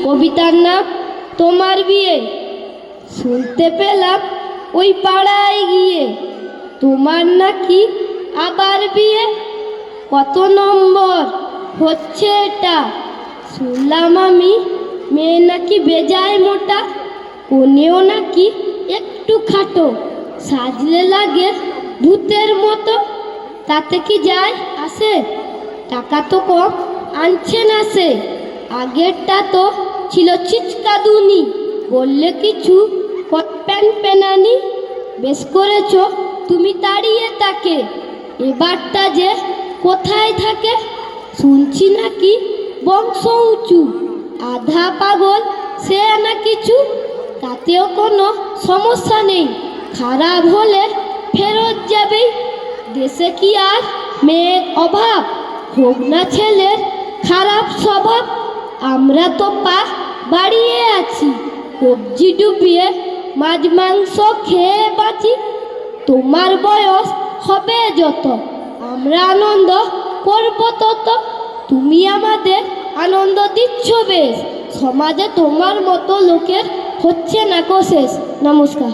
কবিতার নাম তোমার বিয়ে। শুনতে পেলাম ওই পাড়ায় গিয়ে তোমার নাকি আবার বিয়ে। কত নম্বর হচ্ছে এটা? শুনলাম আমি মেয়ে নাকি বেজায় মোটা, কোনেও নাকি একটু খাটো, সাজলে লাগে ভূতের মতো। তাতে কি যায় আসে? টাকা তো কম আনছে না সে। আগেরটা তো ছিল ছিচকাদুনি, বললে কিছু প্যান প্যানানি। বেশ করেছ তুমি তাড়িয়ে তাকে, এবারটা যে কোথায় থাকে? শুনছি নাকি বংশ উঁচু, আধা পাগল সে না কিছু। তাতেও কোনো সমস্যা নেই, খারাপ হলে ফেরত যাবেই। দেশে কি আর মেয়ের অভাব? হোক না ছেলের খারাপ স্বভাব। আমরা তো পা বাড়িয়ে আছি, কবজি ডুবিয়ে মাছ মাংস খেয়ে বাঁচি। তোমার বয়স হবে যত, আমরা আনন্দ করব তত। তুমি আমাদের আনন্দ দিচ্ছ বেশ, সমাজে তোমার মতো লোকের হচ্ছে না কো শেষ। নমস্কার।